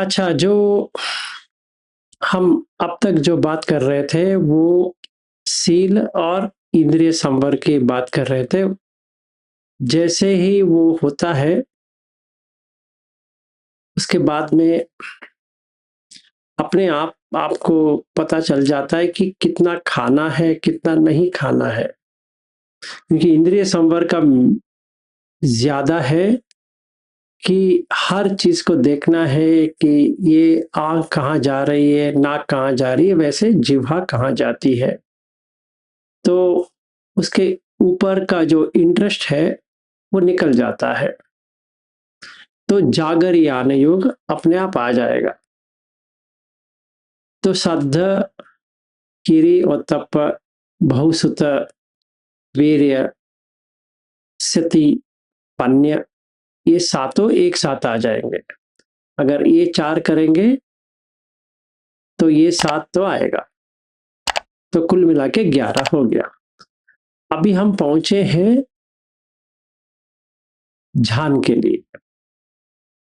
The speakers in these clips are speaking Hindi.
अच्छा, जो हम अब तक जो बात कर रहे थे वो सील और इंद्रिय संवर की बात कर रहे थे। जैसे ही वो होता है उसके बाद में अपने आप आपको पता चल जाता है कि कितना खाना है, कितना नहीं खाना है। क्योंकि इंद्रिय संवर का ज़्यादा है कि हर चीज़ को देखना है कि ये आँख कहाँ जा रही है, नाक कहाँ जा रही है, वैसे जिह्वा कहाँ जाती है। तो उसके ऊपर का जो इंटरेस्ट है वो निकल जाता है। तो जागर यान योग अपने आप आ जाएगा। तो सद्ध, किरी और तप, बहुसुत, वीर्य, सति, पन्य, ये सातों एक साथ आ जाएंगे। अगर ये 4 करेंगे तो ये 7 तो आएगा। तो कुल मिला के 11 हो गया। अभी हम पहुंचे हैं ध्यान के लिए।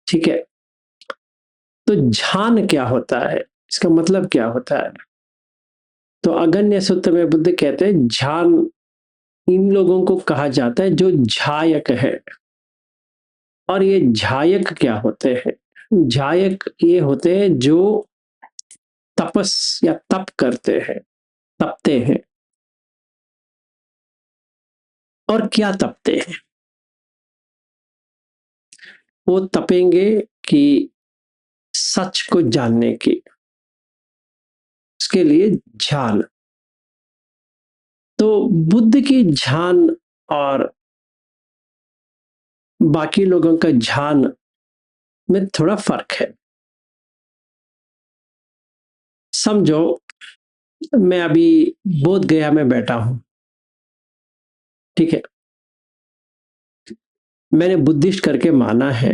ठीक है। तो ध्यान क्या होता है, इसका मतलब क्या होता है? तो अगन्य सूत्र में बुद्ध कहते हैं ध्यान इन लोगों को कहा जाता है जो झायक है। और ये झायक क्या होते हैं? झायक ये होते हैं जो तपस या तप करते हैं, तपते हैं। और क्या तपते हैं? वो तपेंगे कि सच को जानने की, उसके लिए ध्यान। तो बुद्ध की ध्यान और बाकी लोगों का ध्यान में थोड़ा फर्क है। समझो मैं अभी बोध गया में बैठा हूं। ठीक है। मैंने बुद्धिस्ट करके माना है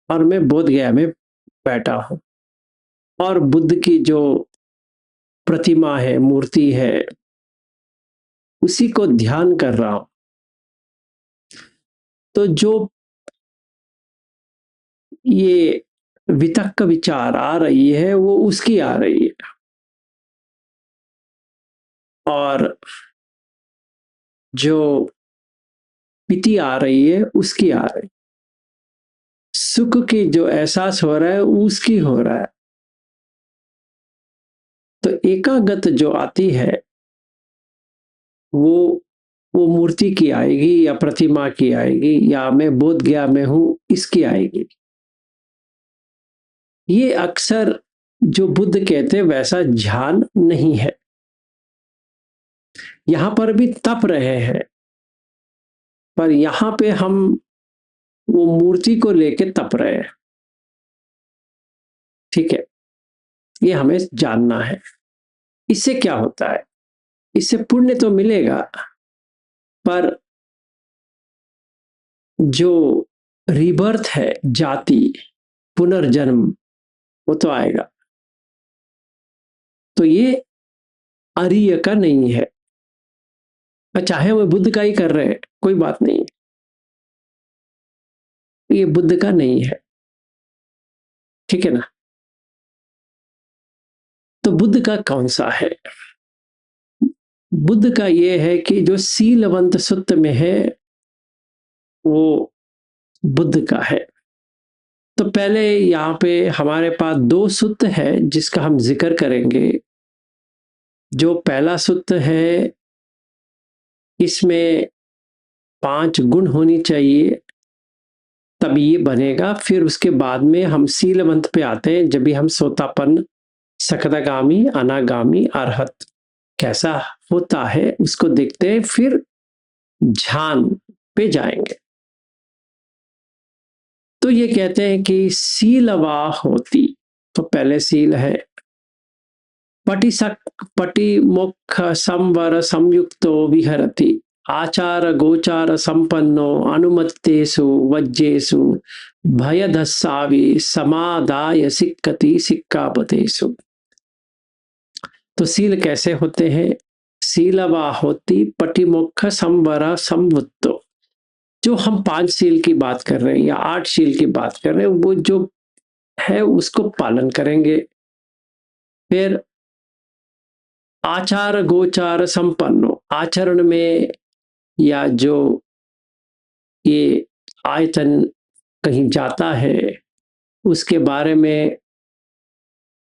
और मैं बोध गया में बैठा हूं और बुद्ध की जो प्रतिमा है, मूर्ति है, उसी को ध्यान कर रहा हूं। तो जो ये वितक्क विचार आ रही है वो उसकी आ रही है और जो पीति आ रही है उसकी आ रही है। सुख की जो एहसास हो रहा है उसकी हो रहा है। तो एकागत जो आती है वो मूर्ति की आएगी या प्रतिमा की आएगी या मैं बोध गया में हूं इसकी आएगी। ये अक्सर जो बुद्ध कहते हैं वैसा ध्यान नहीं है। यहां पर भी तप रहे हैं पर यहां पे हम वो मूर्ति को लेके तप रहे हैं। ठीक है। ये हमें जानना है। इससे क्या होता है? इससे पुण्य तो मिलेगा पर जो रीबर्थ है, जाति, पुनर्जन्म, वो तो आएगा। तो ये अरिय का नहीं है। चाहे वो बुद्ध का ही कर रहे हैं कोई बात नहीं, ये बुद्ध का नहीं है। ठीक है ना? तो बुद्ध का कौन सा है? बुद्ध का ये है कि जो सीलवंत सुत्त में है वो बुद्ध का है। तो पहले यहाँ पे हमारे पास 2 सुत्त है जिसका हम जिक्र करेंगे। जो पहला सुत्त है इसमें 5 गुण होनी चाहिए तब ये बनेगा। फिर उसके बाद में हम सीलवंत पे आते हैं जब भी हम सोतापन्न, सकदागामी, अनागामी, अरहत कैसा होता है उसको देखते हैं। फिर ध्यान पे जाएंगे। तो ये कहते हैं कि सीलवा होती। तो पहले सील है पटिमुख संवर संयुक्तो विहरति आचार गोचार संपन्नो अनुमत्तेषु वज्जेषु भयदस्सावि समादाय सिक्कति सिक्कापदेषु। तो सील कैसे होते हैं? सीलवा होती पटिमुख संवर संवुत्तो। जो हम 5 सील की बात कर रहे हैं या 8 सील की बात कर रहे हैं वो जो है उसको पालन करेंगे। फिर आचार गोचार संपन्नो, आचरण में या जो ये आयतन कहीं जाता है उसके बारे में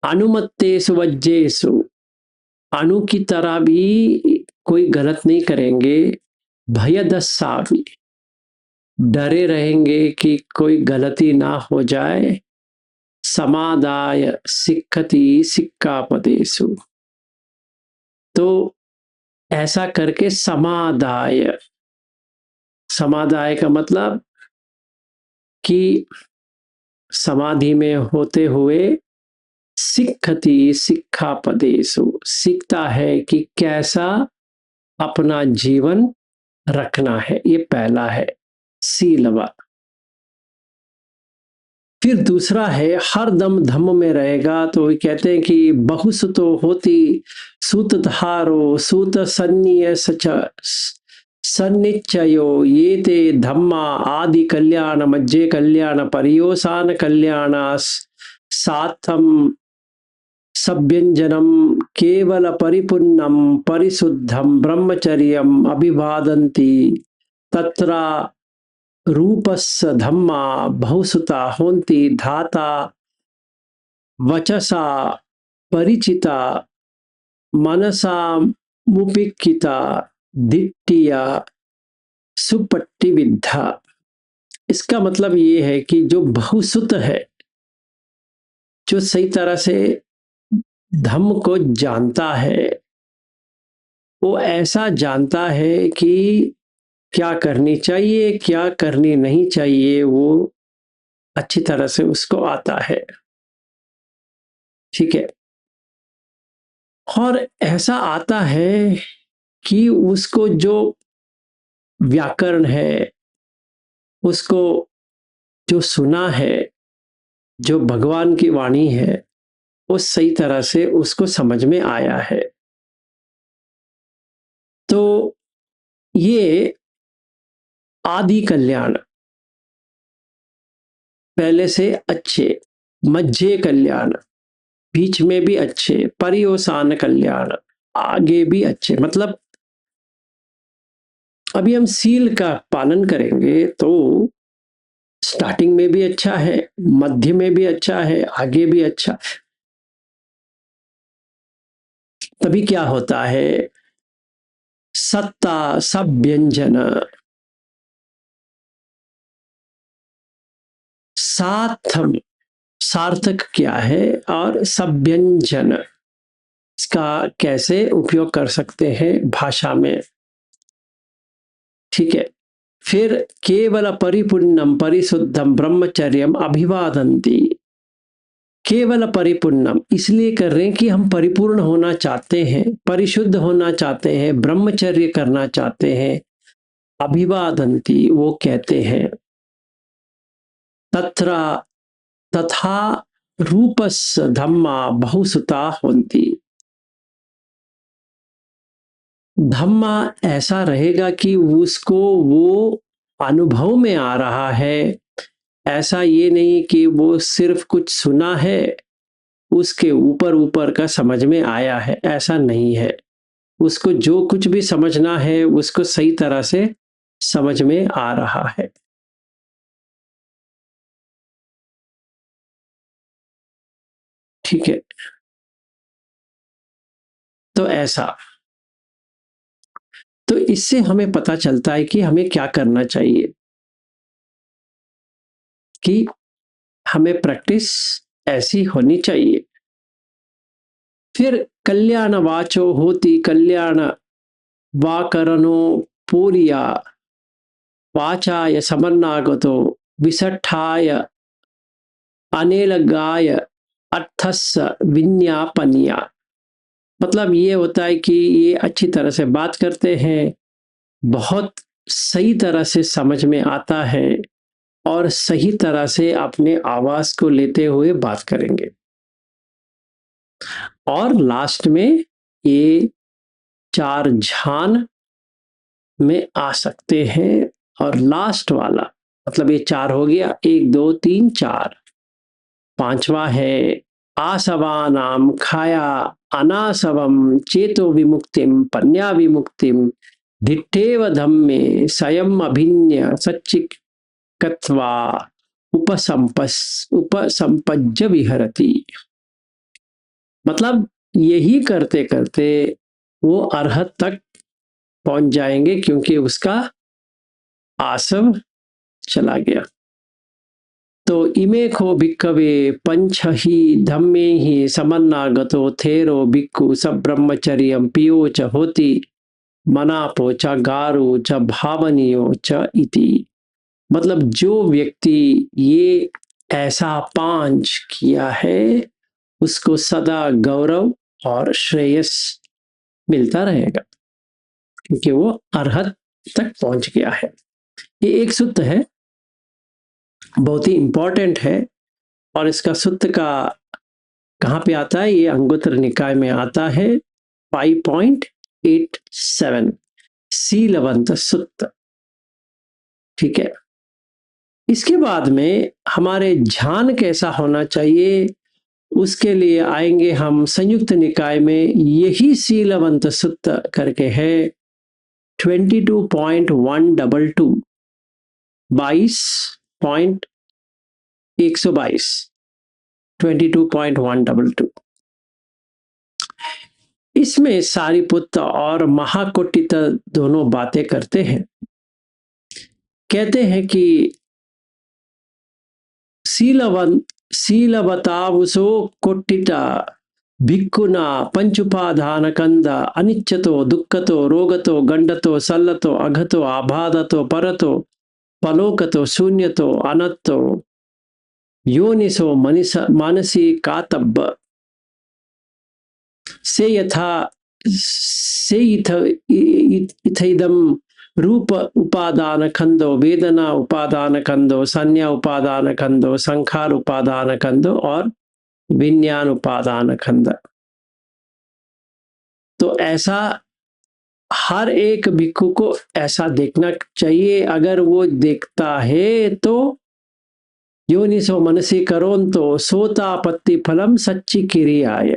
अनुमत्तेषु वज्जेषु, अणु की तरह भी कोई गलत नहीं करेंगे। भयदस्सापि, डरे रहेंगे कि कोई गलती ना हो जाए। समादाय सिक्खति सिक्कापदेषु, तो ऐसा करके समादाय, समादाय का मतलब कि समाधि में होते हुए सिक्खति सिक्खापदेषु, सीखता है कि कैसा अपना जीवन रखना है। ये पहला है सीलवा। फिर दूसरा है हर दम धम्म में रहेगा, तो कहते हैं कि बहुसुतो होती सूत धारो सूत सन्निय सच सन्निचयो ये ते धम्मा आदि कल्याण मज्जे कल्याण परियोसान कल्याण साथम सभ्यंजनम केवल परिपूर्णम परिशुद्धम ब्रह्मचर्यम अभिवादन्ति तत्र रूपस्य धम्मा बहुसुता होन्ति धाता वचसा परिचिता मनसा मुपिक्किता दिट्टिया सुपट्टी विद्धा। इसका मतलब ये है कि जो बहुसुत है, जो सही तरह से धम्म को जानता है, वो ऐसा जानता है कि क्या करनी चाहिए क्या करनी नहीं चाहिए, वो अच्छी तरह से उसको आता है। ठीक है, और ऐसा आता है कि उसको जो व्याकरण है, उसको जो सुना है, जो भगवान की वाणी है, वो सही तरह से उसको समझ में आया है। तो ये आदि कल्याण, पहले से अच्छे, मध्य कल्याण, बीच में भी अच्छे, परियोसान कल्याण, आगे भी अच्छे। मतलब अभी हम सील का पालन करेंगे तो स्टार्टिंग में भी अच्छा है, मध्य में भी अच्छा है, आगे भी अच्छा। तभी क्या होता है, सत्ता सब व्यंजन, सार्थम, सार्थक क्या है, और सभ्यंजन इसका कैसे उपयोग कर सकते हैं भाषा में। ठीक है, फिर केवल परिपूर्णम परिशुद्धम ब्रह्मचर्यम अभिवादन्ति। केवल परिपूर्णम इसलिए कर रहे हैं कि हम परिपूर्ण होना चाहते हैं, परिशुद्ध होना चाहते हैं, ब्रह्मचर्य करना चाहते हैं। अभिवादन्ति वो कहते हैं, तत्र तथा रूपस्य धम्मा बहुसुता होन्ति। धम्मा ऐसा रहेगा कि उसको वो अनुभव में आ रहा है। ऐसा ये नहीं कि वो सिर्फ कुछ सुना है, उसके ऊपर ऊपर का समझ में आया है, ऐसा नहीं है। उसको जो कुछ भी समझना है उसको सही तरह से समझ में आ रहा है। ठीक है, तो ऐसा, तो इससे हमें पता चलता है कि हमें क्या करना चाहिए, कि हमें प्रैक्टिस ऐसी होनी चाहिए। फिर कल्याण वाचो होती कल्याण वाकरणो पूरिया वाचाय समन्नागतो विसठाय अनेलगाय अर्थस्य विज्ञापनिया। मतलब ये होता है कि ये अच्छी तरह से बात करते हैं, बहुत सही तरह से समझ में आता है, और सही तरह से अपने आवाज को लेते हुए बात करेंगे। और लास्ट में ये चार झान में आ सकते हैं। और लास्ट वाला मतलब ये चार हो गया, 1 2 3 4। पांचवा है आसवानाम खाया अनासवम चेतो विमुक्तिम पन्या विमुक्तिम दिट्ठेव धम्मे स्वयं अभिन्य सच्चिकत्वा उपसंपज्य विहरति। मतलब यही करते करते वो अरहत तक पहुंच जाएंगे, क्योंकि उसका आसव चला गया। तो इमे खो भिक्खवे पंच ही धम्मे ही समन्नागतो थेरो भिक्खु सब ब्रह्मचर्यम पियो च होती मनापो च गारो च भावनियो च इति। मतलब जो व्यक्ति ये ऐसा पांच किया है उसको सदा गौरव और श्रेयस मिलता रहेगा, क्योंकि वो अरहत तक पहुंच गया है। ये एक सूत्र है, बहुत ही इंपॉर्टेंट है, और इसका सूत्र का कहाँ पे आता है, ये अंगुत्तर निकाय में आता है 5.87 सीलवंत सूत्र। ठीक है, इसके बाद में हमारे ध्यान कैसा होना चाहिए, उसके लिए आएंगे हम संयुक्त निकाय में। यही सीलवंत सूत्र करके है 22.122 22.122। इसमें सारिपुत्र और महाकोटित दोनों बातें करते हैं। कहते हैं कि शीलवतावसो कोट्टिटा भिक्खुना पंचुपादान कंद अनिच्चतो दुःखतो रोगतो गंडतो सल्लतो अघतो आबाधतो परतो पलोकतो शून्यतो अनत्तो योनिसो मानसी कातब्ब से यथा से इथइदम रूप उपादान खंदो वेदना उपादान खंदो संज्ञा उपादान खंदो संखार उपादान खंदो और विज्ञान उपादान खंड। तो ऐसा हर एक भिक्खु को ऐसा देखना चाहिए। अगर वो देखता है तो योनिसो मनसी करोन्तो सोतापत्ति फलम सच्ची क्रियाय।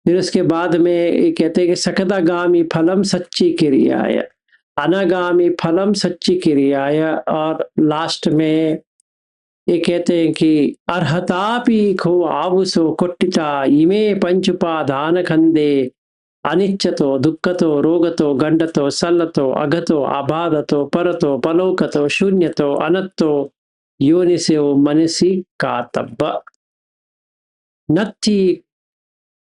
फिर उसके बाद में ये कहते हैं कि सकदागामी फलम सच्ची क्रियाय, अनागामी फलम सच्ची क्रियाय, और लास्ट में ये कहते हैं कि अर्हतापि खो आवुसो कोट्टिता इमे पंचुपादान खंदे अनिच्चतो दुःखतो रोगतो गंडतो सल्लतो अघतो आबाधतो परतो पलोकतो शून्यतो अनत्तो योनिसो मनसी कातब्ब नत्थि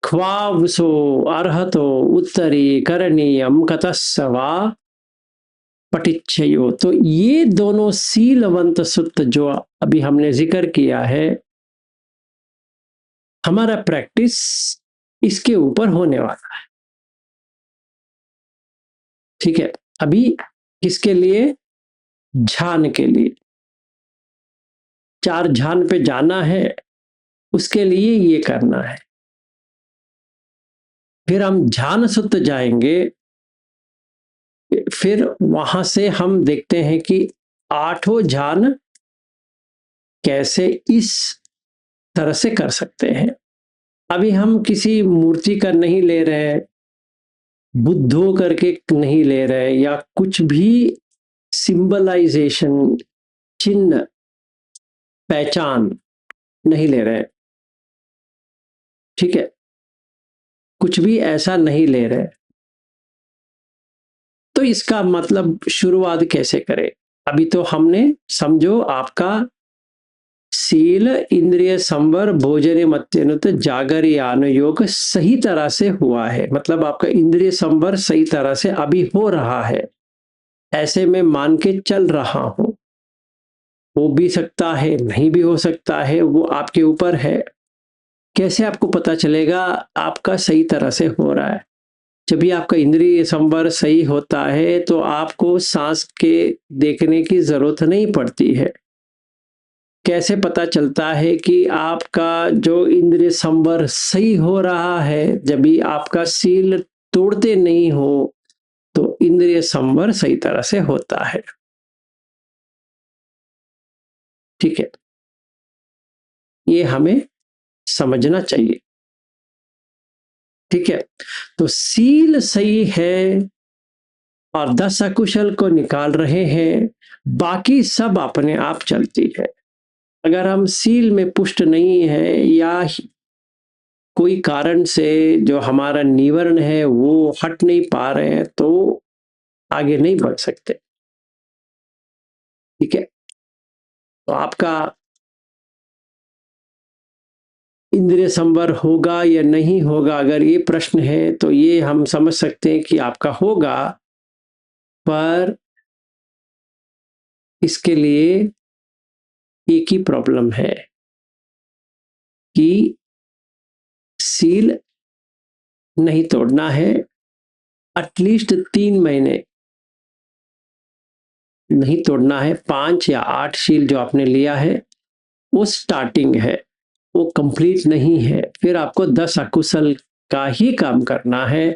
ख्वावसो अर्हतो उत्तरी करणीयम कतस्सवा पटिच्छयो। तो ये दोनों सीलवंत सूत्र जो अभी हमने जिक्र किया है, हमारा प्रैक्टिस इसके ऊपर होने वाला है। ठीक है, अभी किसके लिए, ध्यान के लिए, 4 ध्यान पे जाना है, उसके लिए ये करना है। फिर हम ध्यान सूत्र जाएंगे, फिर वहां से हम देखते हैं कि 8 ध्यान कैसे इस तरह से कर सकते हैं। अभी हम किसी मूर्ति का नहीं ले रहे, बुद्धो करके नहीं ले रहे, या कुछ भी सिंबलाइजेशन, चिन्ह, पहचान नहीं ले रहे। ठीक है, कुछ भी ऐसा नहीं ले रहे। तो इसका मतलब शुरुआत कैसे करें? अभी तो हमने समझो आपका शील इंद्रिय संवर भोजने मत्यनुत जागरियान योग सही तरह से हुआ है, मतलब आपका इंद्रिय संवर सही तरह से अभी हो रहा है, ऐसे में मान के चल रहा हूं। हो भी सकता है, नहीं भी हो सकता है, वो आपके ऊपर है। कैसे आपको पता चलेगा आपका सही तरह से हो रहा है? जब भी आपका इंद्रिय संवर सही होता है तो आपको सांस के देखने की जरूरत नहीं पड़ती है। कैसे पता चलता है कि आपका जो इंद्रिय संवर सही हो रहा है? जब भी आपका शील तोड़ते नहीं हो तो इंद्रिय संवर सही तरह से होता है। ठीक है, ये हमें समझना चाहिए। ठीक है, तो सील सही है और 10 अकुशल को निकाल रहे हैं, बाकी सब अपने आप चलती है। अगर हम सील में पुष्ट नहीं है या कोई कारण से जो हमारा निवर्ण है वो हट नहीं पा रहे हैं, तो आगे नहीं बढ़ सकते। ठीक है, तो आपका इंद्रिय संवर होगा या नहीं होगा, अगर ये प्रश्न है तो ये हम समझ सकते हैं कि आपका होगा, पर इसके लिए एक ही प्रॉब्लम है कि सील नहीं तोड़ना है। एटलीस्ट 3 महीने नहीं तोड़ना है। 5 या 8 शील जो आपने लिया है वो स्टार्टिंग है, वो कंप्लीट नहीं है। फिर आपको 10 अकुशल का ही काम करना है,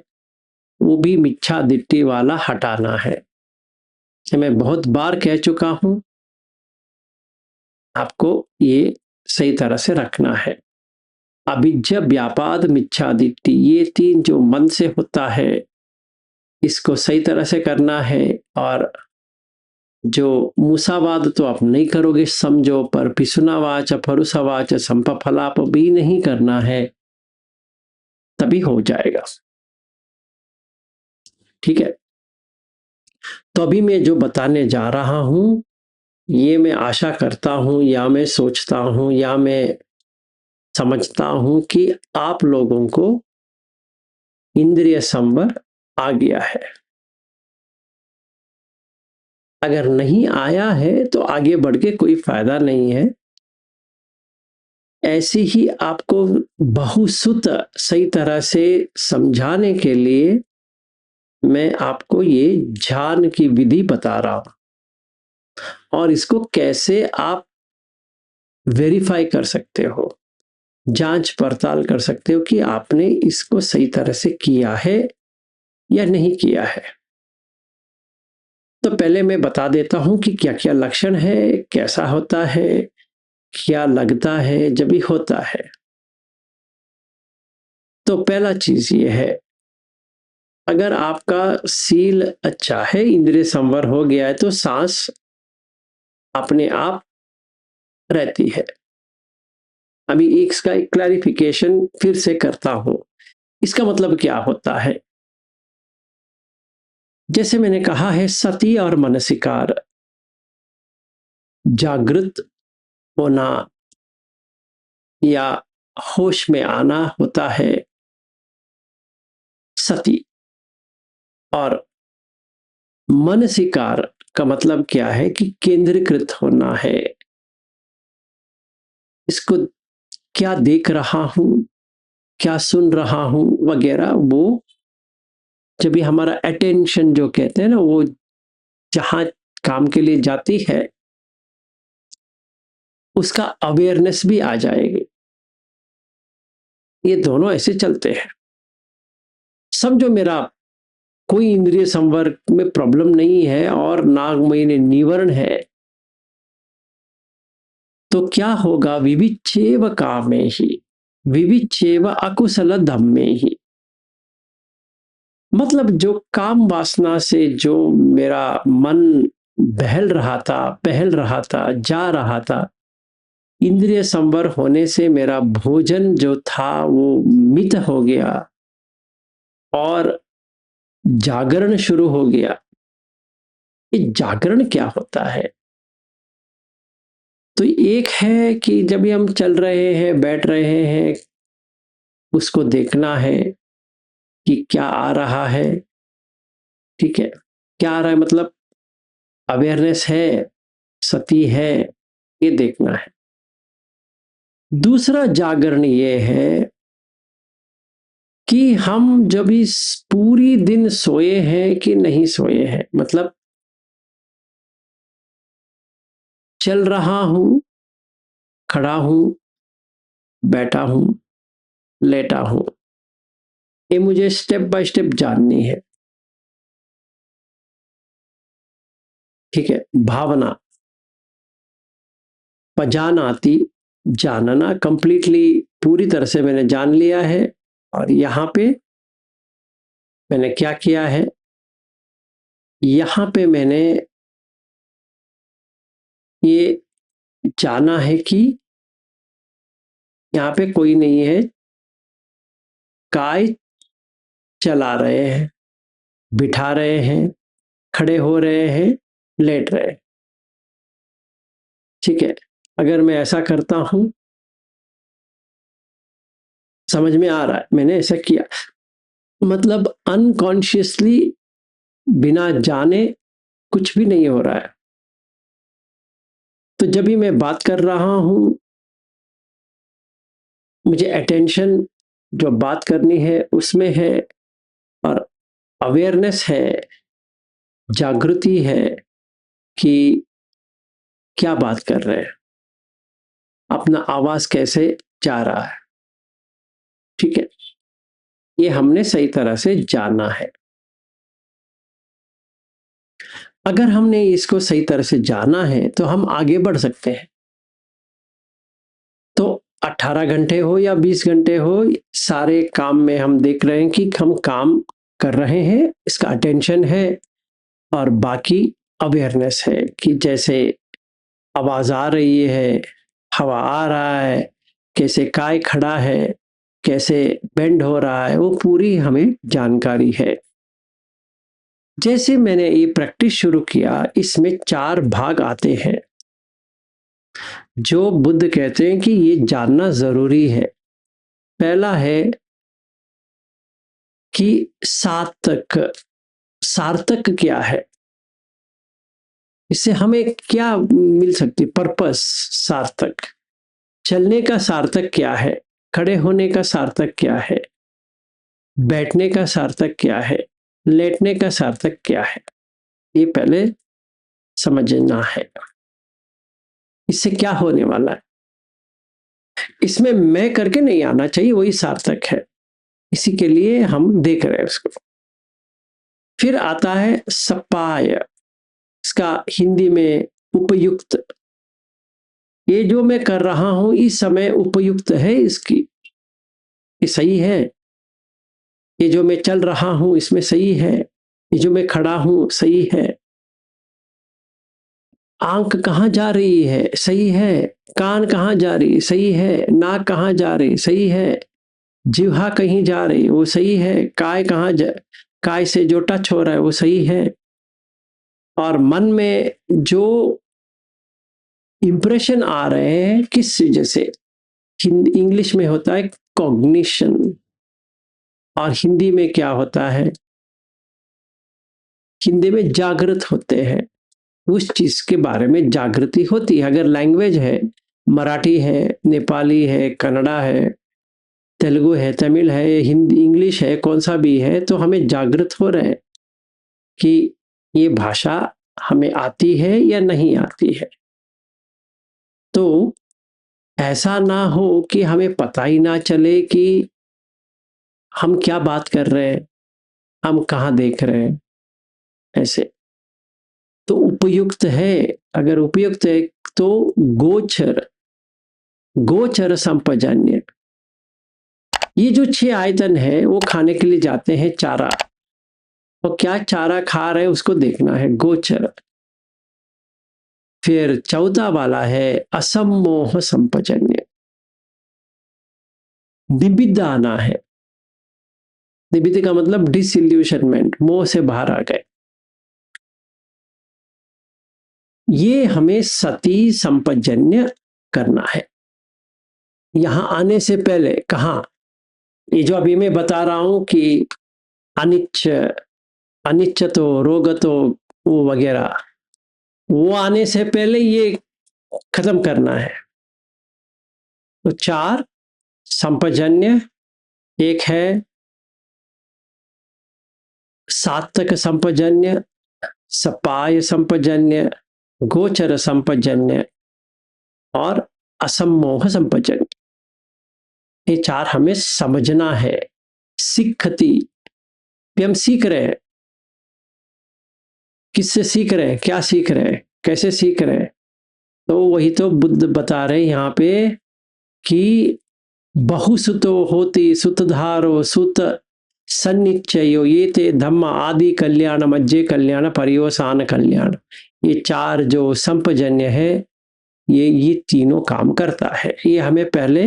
वो भी मिच्छा दिट्ठी वाला हटाना है। मैं बहुत बार कह चुका हूं, आपको ये सही तरह से रखना है। अभिज्ञा व्यापाद मिच्छा दिट्ठी, ये 3 जो मन से होता है, इसको सही तरह से करना है। और जो मूसावाद तो आप नहीं करोगे समझो, पर पिसुनावाच परुसवाच संपफलाप भी नहीं करना है, तभी हो जाएगा। ठीक है, तो अभी मैं जो बताने जा रहा हूं, ये मैं आशा करता हूं या मैं सोचता हूं या मैं समझता हूं कि आप लोगों को इंद्रिय संवर आ गया है। अगर नहीं आया है तो आगे बढ़ के कोई फायदा नहीं है। ऐसे ही आपको बहुसुत सही तरह से समझाने के लिए मैं आपको ये ध्यान की विधि बता रहा हूं, और इसको कैसे आप वेरीफाई कर सकते हो, जांच पड़ताल कर सकते हो कि आपने इसको सही तरह से किया है या नहीं किया है। तो पहले मैं बता देता हूं कि क्या क्या लक्षण है, कैसा होता है, क्या लगता है जब भी होता है। तो पहला चीज ये है, अगर आपका सील अच्छा है, इंद्रिय संवर हो गया है, तो सांस अपने आप रहती है। अभी इसका एक क्लैरिफिकेशन फिर से करता हूं, इसका मतलब क्या होता है। जैसे मैंने कहा है, सती और मनसिकार, जागृत होना या होश में आना होता है सती। और मनसिकार का मतलब क्या है कि केंद्रीकृत होना है। इसको क्या देख रहा हूं, क्या सुन रहा हूं वगैरह, वो जब भी हमारा अटेंशन जो कहते हैं ना, वो जहां काम के लिए जाती है, उसका अवेयरनेस भी आ जाएगी। ये दोनों ऐसे चलते हैं। समझो मेरा कोई इंद्रिय संवर्ग में प्रॉब्लम नहीं है और नाग महीने निवरण है, तो क्या होगा, विविच्छेव कामे ही विविच्छेव अकुशल धम्मे ही। मतलब जो काम वासना से जो मेरा मन बहल रहा था, बहल रहा था, जा रहा था, इंद्रिय संवर होने से मेरा भोजन जो था वो मित हो गया और जागरण शुरू हो गया। ये जागरण क्या होता है? तो एक है कि जब भी हम चल रहे हैं, बैठ रहे हैं, उसको देखना है कि क्या आ रहा है। ठीक है, क्या आ रहा है मतलब अवेयरनेस है, सती है, ये देखना है। दूसरा जागरण ये है कि हम जब इस पूरी दिन सोए हैं कि नहीं सोए हैं, मतलब चल रहा हूं, खड़ा हूं, बैठा हूं, लेटा हूं, ये मुझे स्टेप बाय स्टेप जाननी है। ठीक है, भावना पजानाति, जानना, कंप्लीटली पूरी तरह से मैंने जान लिया है। और यहाँ पे मैंने क्या किया है, यहाँ पे मैंने ये जाना है कि यहाँ पे कोई नहीं है, काय चला रहे हैं, बिठा रहे हैं, खड़े हो रहे हैं, लेट रहे हैं। ठीक है, अगर मैं ऐसा करता हूं, समझ में आ रहा है मैंने ऐसा किया, मतलब अनकॉन्शियसली, बिना जाने कुछ भी नहीं हो रहा है। तो जब भी मैं बात कर रहा हूं, मुझे अटेंशन जो बात करनी है उसमें है, और अवेयरनेस है, जागृति है कि क्या बात कर रहे हैं, अपना आवाज कैसे जा रहा है। ठीक है, ये हमने सही तरह से जाना है। अगर हमने इसको सही तरह से जाना है तो हम आगे बढ़ सकते हैं। तो 18 घंटे हो या 20 घंटे हो, सारे काम में हम देख रहे हैं कि हम काम कर रहे हैं, इसका अटेंशन है, और बाकी अवेयरनेस है कि जैसे आवाज आ रही है, हवा आ रहा है, कैसे काय खड़ा है, कैसे बेंड हो रहा है, वो पूरी हमें जानकारी है। जैसे मैंने ये प्रैक्टिस शुरू किया, इसमें 4 भाग आते हैं जो बुद्ध कहते हैं कि ये जानना जरूरी है। पहला है कि सार्थक, सार्थक क्या है, इससे हमें क्या मिल सकती, पर्पस, सार्थक। चलने का सार्थक क्या है, खड़े होने का सार्थक क्या है, बैठने का सार्थक क्या है, लेटने का सार्थक क्या है, ये पहले समझना है। इससे क्या होने वाला है, इसमें मैं करके नहीं आना चाहिए, वही सार्थक है, इसी के लिए हम देख रहे हैं उसको। फिर आता है सपाय, इसका हिंदी में उपयुक्त, ये जो मैं कर रहा हूं इस समय उपयुक्त है इसकी, ये सही है, ये जो मैं चल रहा हूं इसमें सही है, ये जो मैं खड़ा हूं सही है, आंख कहाँ जा रही है, सही है, कान कहाँ जा रही, सही है, नाक कहाँ जा रही, सही है, जिह्वा कहीं जा रही, वो सही है, काय कहाँ जा, काय से जो टच हो रहा है वो सही है, और मन में जो इंप्रेशन आ रहे हैं किस वजह से, इंग्लिश में होता है कॉग्निशन, और हिंदी में क्या होता है, हिंदी में जागृत होते हैं, उस चीज के बारे में जागृति होती है। अगर लैंग्वेज है, मराठी है, नेपाली है, कन्नड़ा है, तेलुगु है, तमिल है, हिंदी, इंग्लिश है, कौन सा भी है, तो हमें जागृत हो रहे हैं कि ये भाषा हमें आती है या नहीं आती है। तो ऐसा ना हो कि हमें पता ही ना चले कि हम क्या बात कर रहे हैं, हम कहाँ देख रहे हैं, ऐसे। तो उपयुक्त है, अगर उपयुक्त है तो गोचर, गोचर संपजन्य, ये जो 6 आयतन है वो खाने के लिए जाते हैं चारा, और क्या चारा खा रहे हैं उसको देखना है, गोचर। फिर चौथा वाला है असमोह संपजन्य, निबिद्ध आना है, निबिद्ध का मतलब डिसइल्यूशनमेंट, मोह से बाहर आ गए, ये हमें सती संपजन्य करना है। यहां आने से पहले कहा, ये जो अभी मैं बता रहा हूं कि अनिच्छ, अनिच्छ तो रोग तो वो वगैरह, वो आने से पहले ये खत्म करना है। तो 4 संपजन्य, एक है सात्विक संपजन्य, सपाय संपजन्य, गोचर संपजन्य और असमोह संपजन्य। ये 4 हमें समझना है। सीखती, हम सीख रहे हैं, किससे सीख रहे हैं, क्या सीख रहे हैं, कैसे सीख रहे हैं, तो वही तो बुद्ध बता रहे हैं यहाँ पे कि बहुसुतो होति सुतधारो सुत सन्निचयो ये ते धम्म आदि कल्याण मज्जे कल्याण पर्योसान कल्याण। ये चार जो संपजन्य है, ये तीनों काम करता है, ये हमें पहले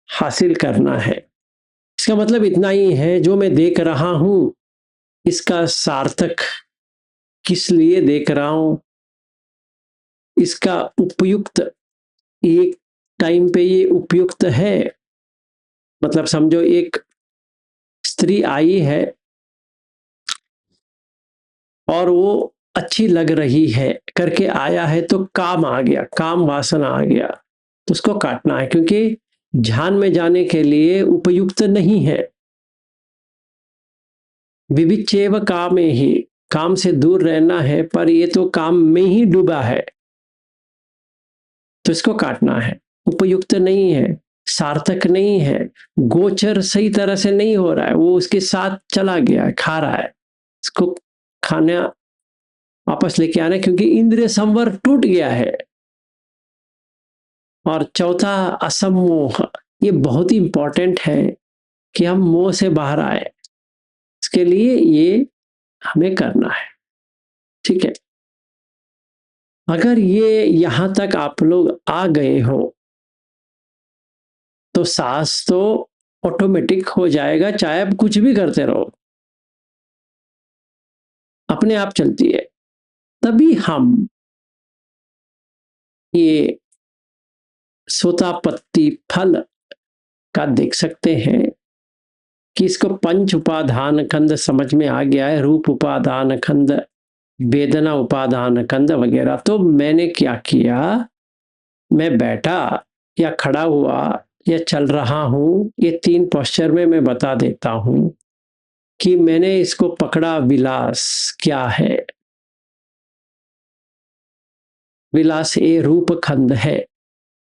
हासिल करना है। इसका मतलब इतना ही है, जो मैं देख रहा हूं इसका सार्थक किस लिए देख रहा हूं, इसका उपयुक्त एक टाइम पे ये उपयुक्त है। मतलब समझो एक स्त्री आई है और वो अच्छी लग रही है करके आया है, तो काम आ गया, काम वासना आ गया, तो उसको काटना है, क्योंकि ध्यान में जाने के लिए उपयुक्त नहीं है। विविच्चेव कामे ही, काम से दूर रहना है, पर ये तो काम में ही डूबा है, तो इसको काटना है। उपयुक्त नहीं है, सार्थक नहीं है, गोचर सही तरह से नहीं हो रहा है, वो उसके साथ चला गया है, खा रहा है, इसको खाना वापस लेके आना है, क्योंकि इंद्रिय संवर टूट गया है। और चौथा असमोह, ये बहुत ही इंपॉर्टेंट है कि हम मोह से बाहर आए, इसके लिए ये हमें करना है। ठीक है, अगर ये यहां तक आप लोग आ गए हो तो सांस तो ऑटोमेटिक हो जाएगा, चाहे आप कुछ भी करते रहो, अपने आप चलती है। तभी हम ये सोतापत्ति फल का देख सकते हैं कि इसको पंच उपादान खंड समझ में आ गया है, रूप उपादान खंड, वेदना उपादान खंड वगैरह। तो मैंने क्या किया, मैं बैठा या खड़ा हुआ या चल रहा हूं, ये तीन पोस्चर में मैं बता देता हूं कि मैंने इसको पकड़ा। विलास क्या है? विलास ए रूप खंड है,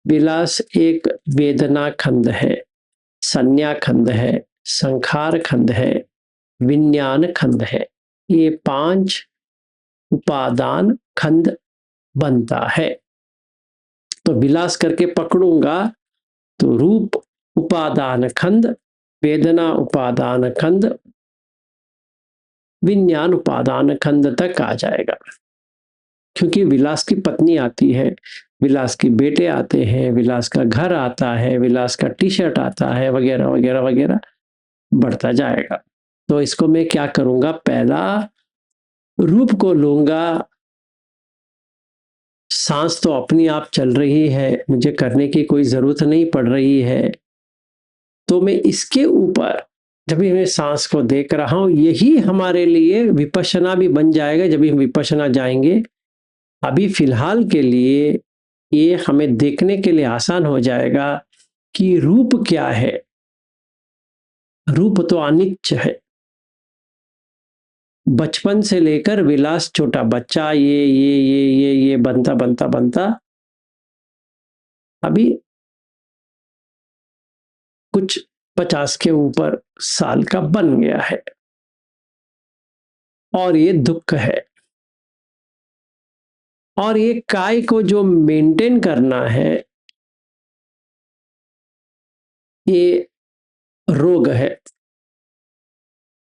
विलास एक वेदना खंड है, संज्ञा खंड है, संखार खंड है, विज्ञान खंड है। ये पांच उपादान खंड बनता है। तो विलास करके पकड़ूंगा तो रूप उपादान खंड, वेदना उपादान खंड, विज्ञान उपादान खंड तक आ जाएगा। क्योंकि विलास की पत्नी आती है, विलास के बेटे आते हैं, विलास का घर आता है, विलास का टी शर्ट आता है, वगैरह वगैरह वगैरह बढ़ता जाएगा। तो इसको मैं क्या करूंगा, पहला रूप को लूंगा। सांस तो अपनी आप चल रही है, मुझे करने की कोई जरूरत नहीं पड़ रही है, तो मैं इसके ऊपर जब भी मैं सांस को देख रहा हूं, यही हमारे लिए विपश्यना भी बन जाएगा जब भी हम विपश्यना जाएंगे। अभी फिलहाल के लिए ये हमें देखने के लिए आसान हो जाएगा कि रूप क्या है। रूप तो अनित्य है, बचपन से लेकर विलास छोटा बच्चा ये बनता बनता बनता अभी कुछ 50 के ऊपर साल का बन गया है, और ये दुख है। और ये काय को जो मेंटेन करना है, ये रोग है।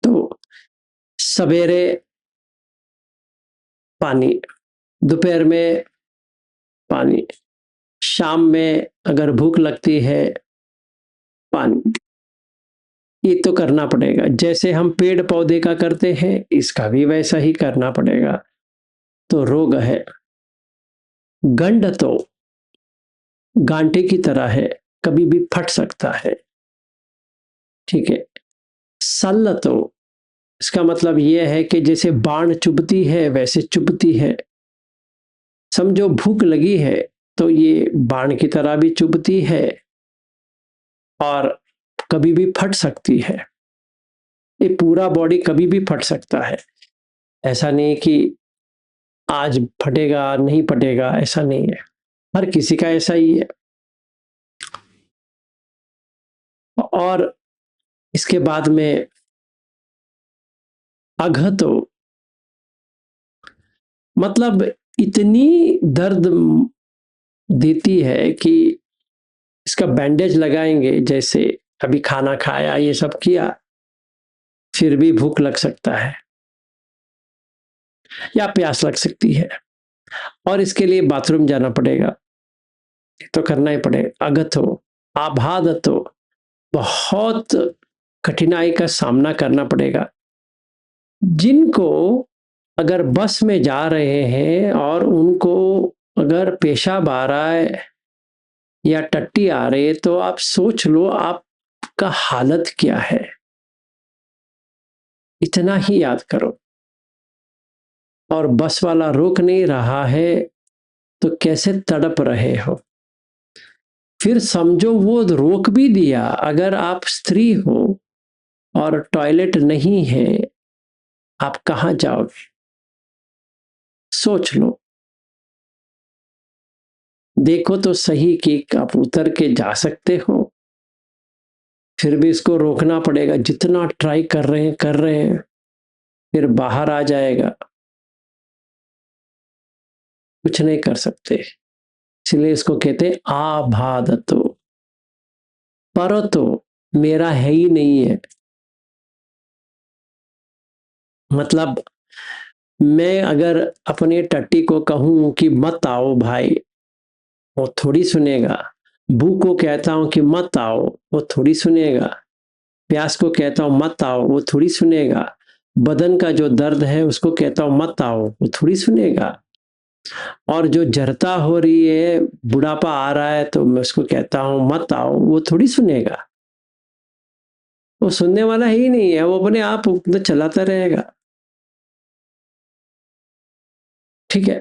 तो सवेरे पानी, दोपहर में पानी, शाम में अगर भूख लगती है पानी, ये तो करना पड़ेगा। जैसे हम पेड़ पौधे का करते हैं, इसका भी वैसा ही करना पड़ेगा। तो रोग है। गंड तो गांठे की तरह है, कभी भी फट सकता है। ठीक है। सल्ल तो इसका मतलब यह है कि जैसे बाण चुभती है वैसे चुभती है। समझो भूख लगी है तो ये बाण की तरह भी चुभती है और कभी भी फट सकती है। ये पूरा बॉडी कभी भी फट सकता है, ऐसा नहीं कि आज फटेगा नहीं फटेगा, ऐसा नहीं है, हर किसी का ऐसा ही है। और इसके बाद में अघतो, मतलब इतनी दर्द देती है कि इसका बैंडेज लगाएंगे, जैसे अभी खाना खाया, ये सब किया, फिर भी भूख लग सकता है या प्यास लग सकती है, और इसके लिए बाथरूम जाना पड़ेगा, तो करना ही पड़ेगा। अगतो, आबादतो, बहुत कठिनाई का सामना करना पड़ेगा। जिनको अगर बस में जा रहे हैं और उनको अगर पेशाब आ रहा है या टट्टी आ रही है, तो आप सोच लो आपका हालत क्या है। इतना ही याद करो। और बस वाला रोक नहीं रहा है तो कैसे तड़प रहे हो। फिर समझो वो रोक भी दिया, अगर आप स्त्री हो और टॉयलेट नहीं है, आप कहाँ जाओगे? सोच लो, देखो तो सही कि आप उतर के जा सकते हो। फिर भी इसको रोकना पड़ेगा, जितना ट्राई कर रहे हैं, फिर बाहर आ जाएगा, कुछ नहीं कर सकते। इसलिए इसको कहते हैं आबादतो। परतो, मेरा है ही नहीं है। मतलब मैं अगर अपने टट्टी को कहूं कि मत आओ भाई, वो थोड़ी सुनेगा। भू को कहता हूं कि मत आओ, वो थोड़ी सुनेगा। प्यास को कहता हूं मत आओ, वो थोड़ी सुनेगा। बदन का जो दर्द है उसको कहता हूं मत आओ, वो थोड़ी सुनेगा। और जो जरता हो रही है, बुढ़ापा आ रहा है, तो मैं उसको कहता हूं मत आओ, वो थोड़ी सुनेगा। वो सुनने वाला ही नहीं है, वो अपने आप तो चलाता रहेगा। ठीक है।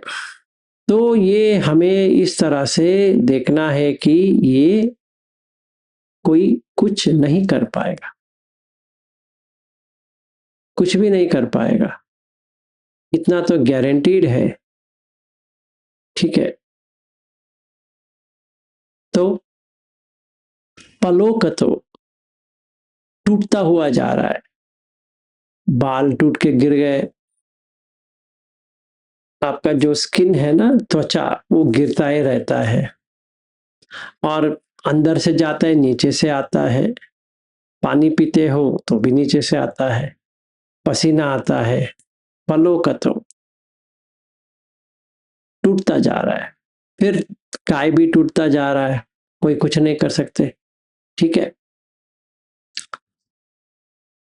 तो ये हमें इस तरह से देखना है कि ये कोई कुछ नहीं कर पाएगा, कुछ भी नहीं कर पाएगा, इतना तो गारंटीड है। ठीक है। तो पलोकतो, टूटता हुआ जा रहा है, बाल टूट के गिर गए, आपका जो स्किन है ना, त्वचा, वो गिरता ही रहता है, और अंदर से जाता है, नीचे से आता है। पानी पीते हो तो भी नीचे से आता है, पसीना आता है। पलोकतो, टूटता जा रहा है। फिर काय भी टूटता जा रहा है, कोई कुछ नहीं कर सकते। ठीक है।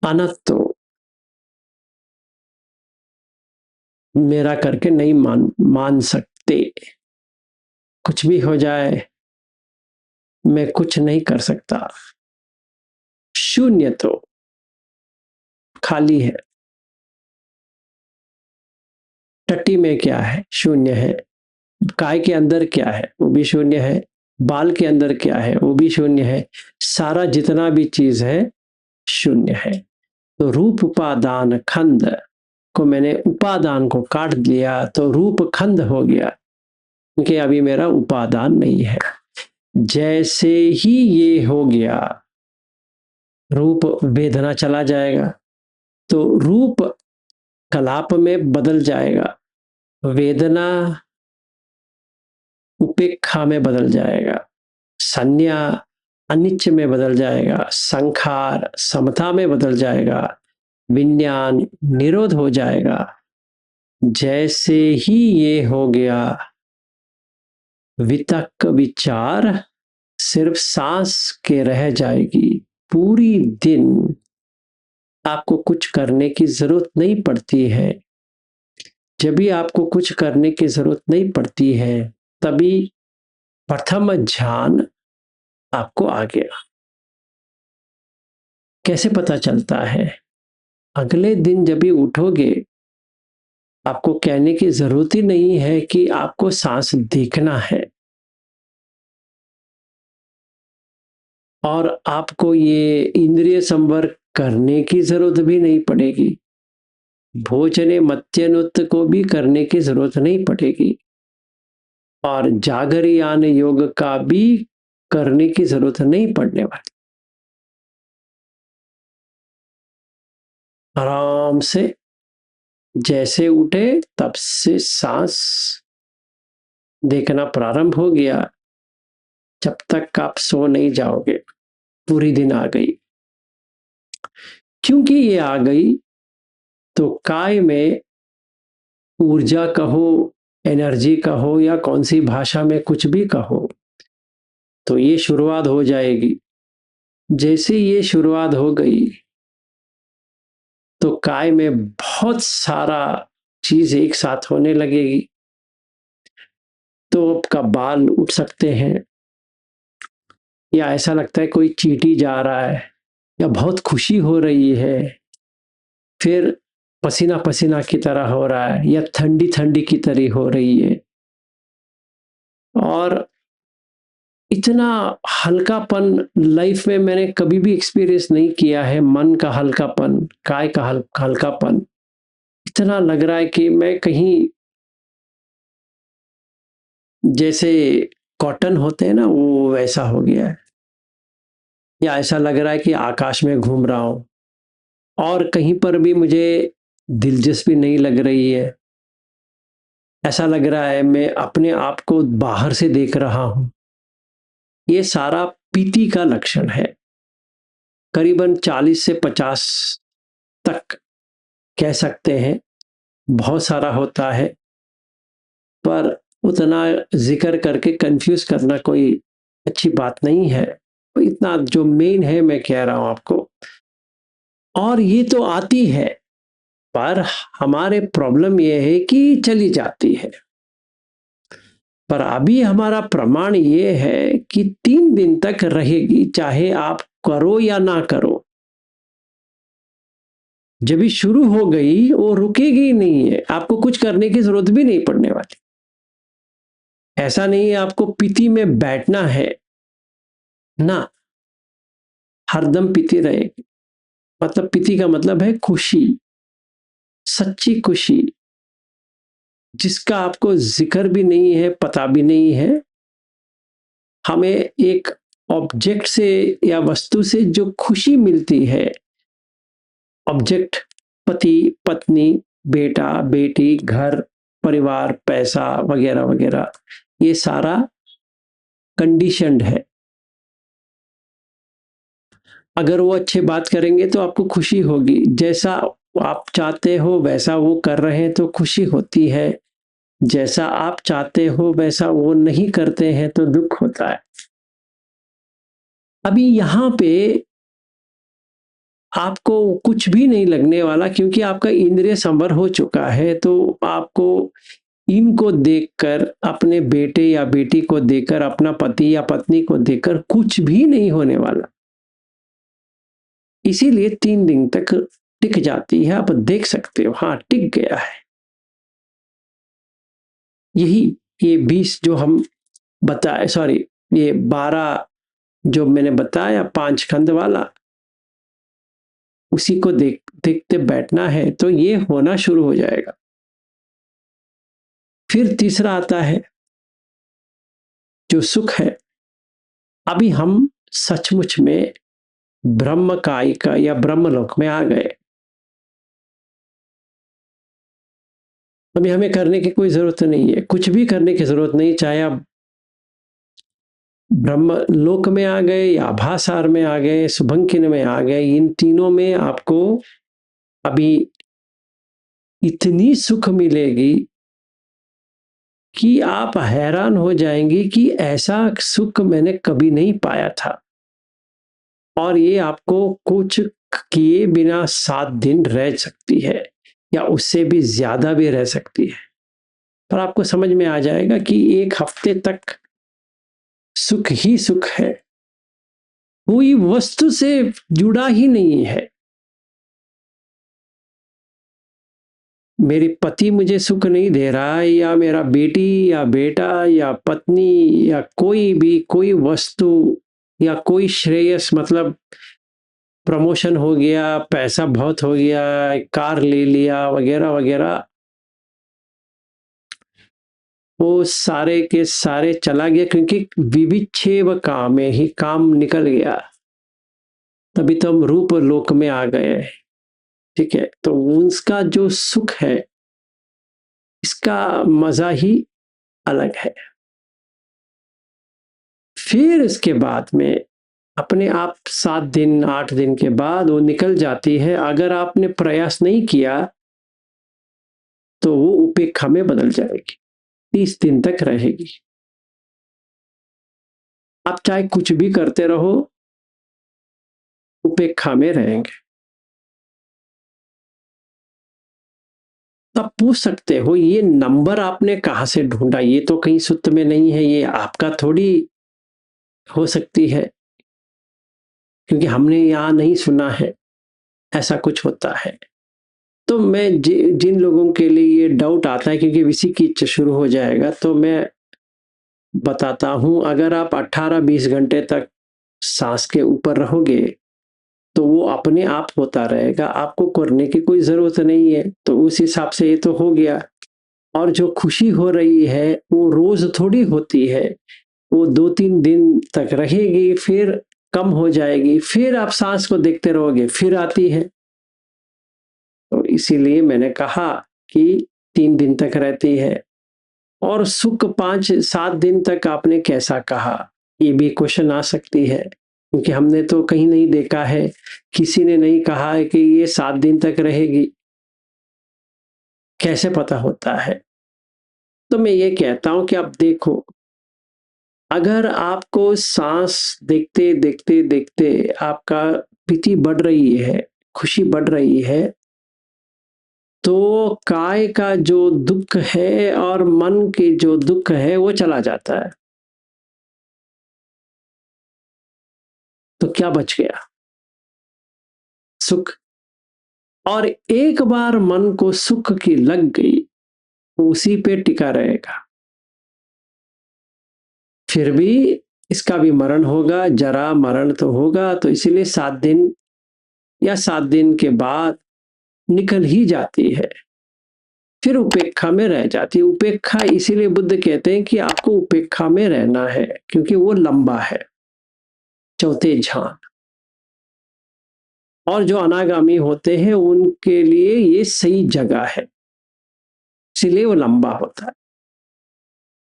अनत्तो, मेरा करके नहीं मान सकते, कुछ भी हो जाए मैं कुछ नहीं कर सकता। शून्य, तो खाली है। टट्टी में क्या है? शून्य है। काय के अंदर क्या है? वो भी शून्य है। बाल के अंदर क्या है? वो भी शून्य है। सारा जितना भी चीज है शून्य है। तो रूप उपादान खंड को मैंने उपादान को काट दिया तो रूप खंड हो गया, क्योंकि अभी मेरा उपादान नहीं है। जैसे ही ये हो गया, रूप वेदना चला जाएगा, तो रूप कलाप में बदल जाएगा, वेदना उपेक्षा में बदल जाएगा, संज्ञा अनिच्छ में बदल जाएगा, संखार समता में बदल जाएगा, विज्ञान निरोध हो जाएगा। जैसे ही ये हो गया, वितक विचार सिर्फ सांस के रह जाएगी। पूरी दिन आपको कुछ करने की जरूरत नहीं पड़ती है। जब भी आपको कुछ करने की जरूरत नहीं पड़ती है, तभी प्रथम ध्यान आपको आ गया। कैसे पता चलता है? अगले दिन जब भी उठोगे, आपको कहने की जरूरत ही नहीं है कि आपको सांस देखना है, और आपको ये इंद्रिय संवर्ग करने की जरूरत भी नहीं पड़ेगी। भोजने मत्यनुत को भी करने की जरूरत नहीं पड़ेगी, और जागरियान योग का भी करने की जरूरत नहीं पड़ने वाली। आराम से जैसे उठे तब से सांस देखना प्रारंभ हो गया। जब तक आप सो नहीं जाओगे। पूरी दिन आ गई। क्योंकि ये आ गई तो काय में ऊर्जा कहो, एनर्जी कहो या कौन सी भाषा में कुछ भी कहो, तो ये शुरुआत हो जाएगी। जैसे ये शुरुआत हो गई तो काय में बहुत सारा चीज एक साथ होने लगेगी। तो आपका बाल उठ सकते हैं, या ऐसा लगता है कोई चींटी जा रहा है, या बहुत खुशी हो रही है, फिर पसीना पसीना की तरह हो रहा है, या ठंडी ठंडी की तरह हो रही है। और इतना हल्कापन लाइफ में मैंने कभी भी एक्सपीरियंस नहीं किया है। मन का हल्कापन, काय का हल्कापन, इतना लग रहा है कि मैं कहीं, जैसे कॉटन होते हैं ना, वो वैसा हो गया है। या ऐसा लग रहा है कि आकाश में घूम रहा हूं, और कहीं पर भी मुझे दिलचस्पी नहीं लग रही है। ऐसा लग रहा है मैं अपने आप को बाहर से देख रहा हूं। ये सारा पीति का लक्षण है। करीबन 40 से 50 तक कह सकते हैं। बहुत सारा होता है, पर उतना जिक्र करके कंफ्यूज करना कोई अच्छी बात नहीं है। तो इतना जो मेन है मैं कह रहा हूं आपको। और ये तो आती है, पर हमारे प्रॉब्लम ये है कि चली जाती है। पर अभी हमारा प्रमाण ये है कि 3 दिन तक रहेगी, चाहे आप करो या ना करो। जब ये शुरू हो गई वो रुकेगी नहीं है। आपको कुछ करने की जरूरत भी नहीं पड़ने वाली। ऐसा नहीं है आपको पीती में बैठना है ना, हरदम पीती रहेगी। मतलब पीती का मतलब है खुशी, सच्ची खुशी, जिसका आपको जिक्र भी नहीं है, पता भी नहीं है। हमें एक ऑब्जेक्ट से या वस्तु से जो खुशी मिलती है, ऑब्जेक्ट, पति पत्नी, बेटा बेटी, घर परिवार, पैसा वगैरह वगैरह, ये सारा कंडीशनड है। अगर वो अच्छे बात करेंगे तो आपको खुशी होगी, जैसा आप चाहते हो वैसा वो कर रहे हैं तो खुशी होती है, जैसा आप चाहते हो वैसा वो नहीं करते हैं तो दुख होता है। अभी यहाँ पे आपको कुछ भी नहीं लगने वाला, क्योंकि आपका इंद्रिय संवर हो चुका है। तो आपको इनको देखकर, अपने बेटे या बेटी को देखकर, अपना पति या पत्नी को देखकर कुछ भी नहीं होने वाला। इसीलिए 3 दिन तक टिक जाती है। आप देख सकते हो, हाँ टिक गया है। यही ये 20 जो हम बताए, सॉरी ये 12 जो मैंने बताया 5 खंड वाला, उसी को देखते बैठना है तो ये होना शुरू हो जाएगा। फिर तीसरा आता है जो सुख है। अभी हम सचमुच में ब्रह्म कायिका या ब्रह्मलोक में आ गए। अभी हमें करने की कोई जरूरत नहीं है, कुछ भी करने की जरूरत नहीं। चाहे आप ब्रह्म लोक में आ गए या आभासार में आ गए, शुभंकिन में आ गए, इन तीनों में आपको अभी इतनी सुख मिलेगी कि आप हैरान हो जाएंगे कि ऐसा सुख मैंने कभी नहीं पाया था। और ये आपको कुछ किए बिना 7 दिन रह सकती है, या उससे भी ज्यादा भी रह सकती है। पर आपको समझ में आ जाएगा कि 1 हफ्ते तक सुख ही सुख है, कोई वस्तु से जुड़ा ही नहीं है। मेरी पति मुझे सुख नहीं दे रहा है, या मेरा बेटी या बेटा या पत्नी या कोई भी, कोई वस्तु या कोई श्रेयस, मतलब प्रमोशन हो गया, पैसा बहुत हो गया, कार ले लिया वगैरह वगैरह, वो सारे के सारे चला गया, क्योंकि विविच्छेव काम में ही काम निकल गया। तभी तो हम रूप लोक में आ गए। ठीक है, तो उसका जो सुख है, इसका मजा ही अलग है। फिर इसके बाद में अपने आप 7 दिन 8 दिन के बाद वो निकल जाती है। अगर आपने प्रयास नहीं किया तो वो उपेक्षा में बदल जाएगी, 30 दिन तक रहेगी। आप चाहे कुछ भी करते रहो, उपेक्षा में रहेंगे। आप पूछ सकते हो ये नंबर आपने कहाँ से ढूंढा, ये तो कहीं सूत्र में नहीं है, ये आपका थोड़ी हो सकती है, क्योंकि हमने यहाँ नहीं सुना है ऐसा कुछ होता है। तो मैं जिन लोगों के लिए ये डाउट आता है, क्योंकि इसी की शुरू हो जाएगा, तो मैं बताता हूँ। अगर आप 18-20 घंटे तक सांस के ऊपर रहोगे तो वो अपने आप होता रहेगा, आपको करने की कोई जरूरत नहीं है। तो उस हिसाब से ये तो हो गया। और जो खुशी हो रही है वो रोज थोड़ी होती है, वो 2-3 दिन तक रहेगी, फिर कम हो जाएगी, फिर आप सांस को देखते रहोगे, फिर आती है। तो इसीलिए मैंने कहा कि 3 दिन तक रहती है। और सुख 5-7 दिन तक आपने कैसा कहा, ये भी क्वेश्चन आ सकती है, क्योंकि हमने तो कहीं नहीं देखा है, किसी ने नहीं कहा है कि ये 7 दिन तक रहेगी, कैसे पता होता है। तो मैं ये कहता हूं कि आप देखो, अगर आपको सांस देखते देखते देखते आपका प्रीति बढ़ रही है, खुशी बढ़ रही है, तो काय का जो दुख है और मन के जो दुख है वो चला जाता है। तो क्या बच गया? सुख। और एक बार मन को सुख की लग गई, उसी पे टिका रहेगा। फिर भी इसका भी मरण होगा, जरा मरण तो होगा। तो इसीलिए 7 दिन या 7 दिन के बाद निकल ही जाती है, फिर उपेक्षा में रह जाती है। उपेक्षा इसीलिए बुद्ध कहते हैं कि आपको उपेक्षा में रहना है, क्योंकि वो लंबा है, चौथे झान। और जो अनागामी होते हैं उनके लिए ये सही जगह है, इसलिए वो लंबा होता है।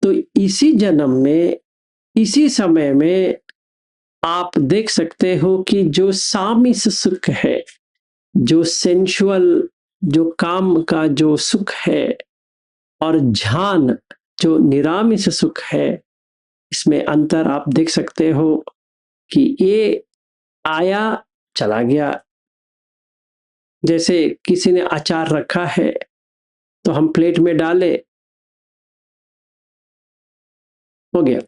तो इसी जन्म में, इसी समय में आप देख सकते हो कि जो सामिस सुख है, जो सेंसुअल, जो काम का जो सुख है, और झान जो निरामिस सुख है, इसमें अंतर आप देख सकते हो कि ये आया चला गया। जैसे किसी ने अचार रखा है तो हम प्लेट में डाले, हो गया।